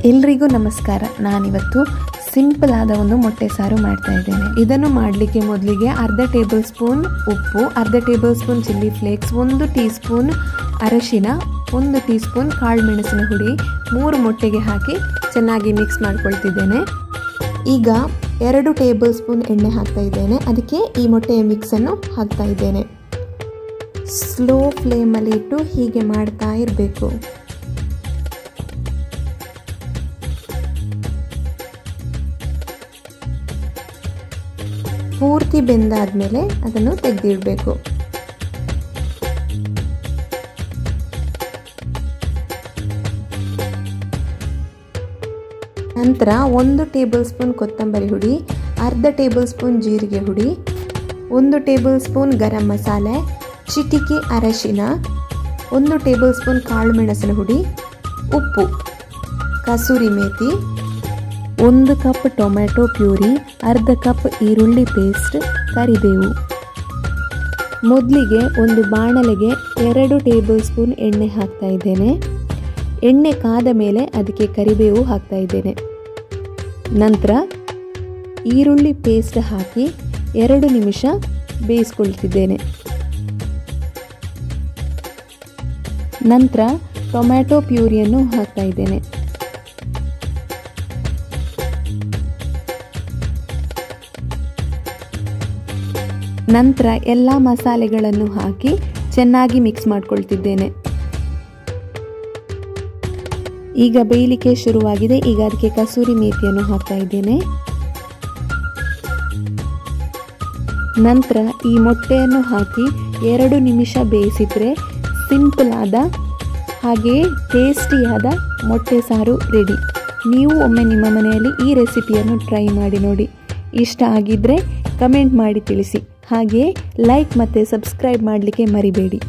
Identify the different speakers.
Speaker 1: ಎಲ್ರಿಗೂ ನಮಸ್ಕಾರ. ನಾನಿವತ್ತು ಸಿಂಪಲ್ ಆದ ಒಂದು ಮೊಟ್ಟೆ ಸಾರು ಮಾಡ್ತಾ ಇದ್ದೇನೆ. ಇದನ್ನು ಮಾಡಲಿಕ್ಕೆ ಮೊದಲಿಗೆ ಅರ್ಧ ಟೇಬಲ್ ಸ್ಪೂನ್ ಉಪ್ಪು, ಅರ್ಧ table spoon chilli flakes, 1 tea spoon ಅರಶಿನ, 1 ಟೀ ಸ್ಪೂನ್ ಕಾಳು ಮೆಣಸಿನ ಹುಡಿ 3 ಮೊಟ್ಟೆಗೆ ಹಾಕಿ ಚೆನ್ನಾಗಿ ಮಿಕ್ಸ್ ಮಾಡ್ಕೊಳ್ತಿದ್ದೇನೆ. ಈಗ 2 ಟೇಬಲ್ ಸ್ಪೂನ್ ಎಣ್ಣೆ ಹಾಕ್ತಾ ಇದ್ದೇನೆ. ಅದಕ್ಕೆ ಈ ಮೊಟ್ಟೆಯ ಮಿಕ್ಸನ್ನು ಹಾಕ್ತಾ ಇದ್ದೇನೆ. ಸ್ಲೋ ಫ್ಲೇಮಲ್ಲಿ ಇಟ್ಟು ಹೀಗೆ ಮಾಡ್ತಾ ಇರಬೇಕು. ಪೂರ್ತಿ ಬೆಂದಾದ್ಮೇಲೆ ಅದನ್ನು ತೆಗೆದಿಡಬೇಕು. ನಂತರ 1 ಟೇಬಲ್ ಸ್ಪೂನ್ ಕೊತ್ತಂಬರಿ ಹುಡಿ, ಅರ್ಧ ಟೇಬಲ್ ಸ್ಪೂನ್ ಜೀರಿಗೆ ಹುಡಿ, 1 ಟೇಬಲ್ ಸ್ಪೂನ್ ಗರಂ ಮಸಾಲೆ, ಚಿಟಿಕೆ ಅರಶಿನ, 1 ಟೇಬಲ್ ಸ್ಪೂನ್ ಕಾಳು ಮೆಣಸಿನ ಹುಡಿ, ಉಪ್ಪು, kasuri methi, 1 cup tomato puree, ಅರ್ಧ ಕಪ್ ಈರುಳ್ಳಿ ಪೇಸ್ಟ್, ಕರಿಬೇವು. ಮೊದಲಿಗೆ ಒಂದು ಬಾಣಲೆಗೆ 2 ಟೇಬಲ್ ಸ್ಪೂನ್ ಎಣ್ಣೆ ಹಾಕ್ತಾ ಇದ್ದೇನೆ. ಎಣ್ಣೆ ಕಾದ ಮೇಲೆ ಅದಕ್ಕೆ ಕರಿಬೇವು ಹಾಕ್ತಾ ಇದ್ದೇನೆ. ನಂತರ ಈರುಳ್ಳಿ ಪೇಸ್ಟ್ ಹಾಕಿ 2 ನಿಮಿಷ ಬೇಯಿಸ್ಕೊಳ್ತಿದ್ದೇನೆ. ನಂತರ ಟೊಮೆಟೊ ಪ್ಯೂರಿಯನ್ನು ಹಾಕ್ತಾ ಇದ್ದೇನೆ. ನಂತರ ಎಲ್ಲ ಮಸಾಲೆಗಳನ್ನು ಹಾಕಿ ಚೆನ್ನಾಗಿ ಮಿಕ್ಸ್ ಮಾಡ್ಕೊಳ್ತಿದ್ದೇನೆ. ಈಗ ಬೇಯಲಿಕ್ಕೆ ಶುರುವಾಗಿದೆ. ಈಗ ಅದಕ್ಕೆ ಕಸೂರಿ ಮೇಥಿಯನ್ನು ಹಾಕ್ತಾ ಇದ್ದೇನೆ. ನಂತರ ಈ ಮೊಟ್ಟೆಯನ್ನು ಹಾಕಿ 2 ನಿಮಿಷ ಬೇಯಿಸಿದರೆ ಸಿಂಪಲ್ ಆದ ಹಾಗೆಯೇ ಟೇಸ್ಟಿಯಾದ ಮೊಟ್ಟೆ ಸಾರು ರೆಡಿ. ನೀವು ಒಮ್ಮೆ ನಿಮ್ಮ ಮನೆಯಲ್ಲಿ ಈ ರೆಸಿಪಿಯನ್ನು ಟ್ರೈ ಮಾಡಿ ನೋಡಿ. ಇಷ್ಟ ಆಗಿದ್ದರೆ ಕಮೆಂಟ್ ಮಾಡಿ ತಿಳಿಸಿ. ಹಾಗೆಯೇ ಲೈಕ್ ಮತ್ತು ಸಬ್ಸ್ಕ್ರೈಬ್ ಮಾಡಲಿಕ್ಕೆ ಮರಿಬೇಡಿ.